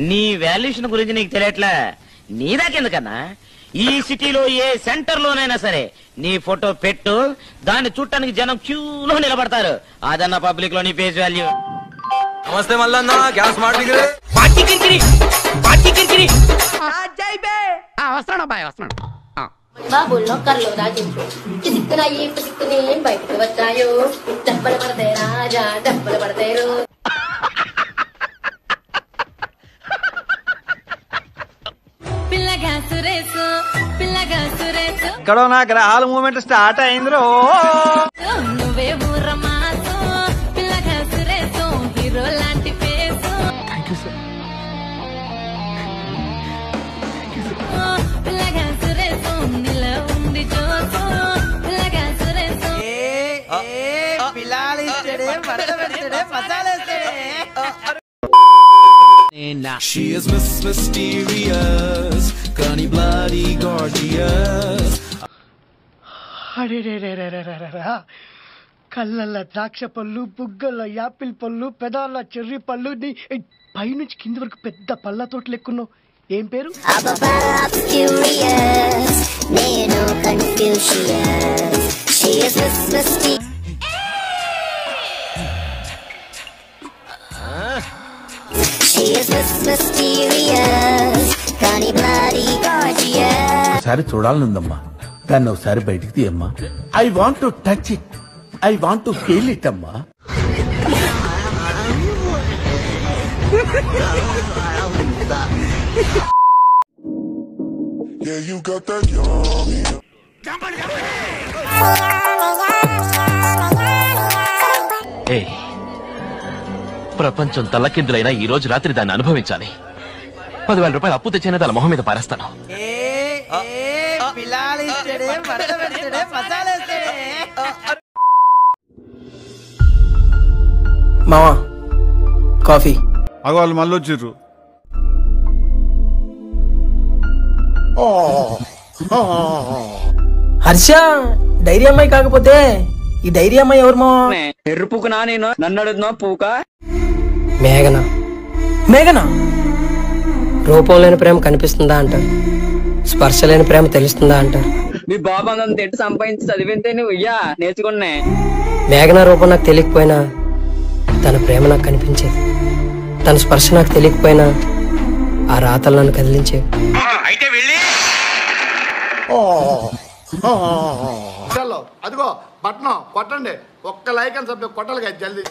నీ వాల్యుయేషన్ గురించి నీకు తెలియట్లా. నీదాకెందుకన్నా, ఈ సిటీలో ఏ సెంటర్ లోనైనా సరే నీ ఫోటో పెట్టు, దాన్ని చూడటానికి జనం క్యూలో నిలబడతారు. అదన్న పబ్లిక్ లో నీ ఫేస్ వాల్యూ. నమస్తే మల్లన్న, గ్యాస్ మార్కెట్ వస్తున్నాడు అబ్బాయి, వస్తున్నాడు. బాబుల్లో కర్లో దాచించు చిక్కునాయి చిక్కుని బయటకు వచ్చాయో దెబ్బలు పడతాయి రాజా దెబ్బలు పడతారు. పిల్లగా సురేసు పిల్లగా సురేసు ఇక్కడ నా గ్రహాల మూమెంట్ స్టార్ట్ అయిందిరో. నువ్వే ఊరమాసు పిల్లగా సురేసు హీరో లాంటి ఫేసు. పిల్లగా సురేసు నిల ఉంది జోసు పిల్లగా Suresh She is Miss Mysterious, Connie Bloody Gorgeous. కళ్ళల్లో ద్రాక్ష పళ్ళు, బుగ్గల్లో యాపిల్ పళ్ళు, పెదాల చెర్రీ పళ్ళు, పైనుంచి కింది వరకు పెద్ద పళ్ళ తోటలు ఎక్కున్నావు. ఏం పేరు? ఒకసారి చూడాలనుందమ్మా, దాన్ని ఒకసారి బయటికి తీయమ్మా. I want to touch it, I want to feel it అమ్మా. ప్రపంచం తల్లకిందులైనా ఈ రోజు రాత్రి దాన్ని అనుభవించాలి. 10,000 రూపాయలు అప్పు తెచ్చిన తన మొహం మీద పారేస్తాను. మావా కాఫీ. వాళ్ళు మళ్ళీ వచ్చిర్రు. హర్ష డైరీ అమ్మాయి కాకపోతే ఈ డైరీ అమ్మాయి ఎవరు మావా? ఎర్రుపుకునా నేను నన్ను అడుగుతున్నా పూక. మేఘన. మేఘన రూపం లేని ప్రేమ కనిపిస్తుందా అంటారు, స్పర్శ లేని ప్రేమ తెలుస్తుందా అంటారు. మీ బాబా నన్ను తిట్టి సంపాదించి చదివితే నువ్వు నేర్చుకున్నా. మేఘన రూపం నాకు తెలియకపోయినా తన ప్రేమ నాకు కనిపించేది, తన స్పర్శ నాకు తెలియకపోయినా ఆ రాతలు నన్ను కదిలించేవి. అదిగో బట్నం కొట్టండి, ఒక్క లైక్ అని సభ్య కొట్టాలి కదా జల్దీ.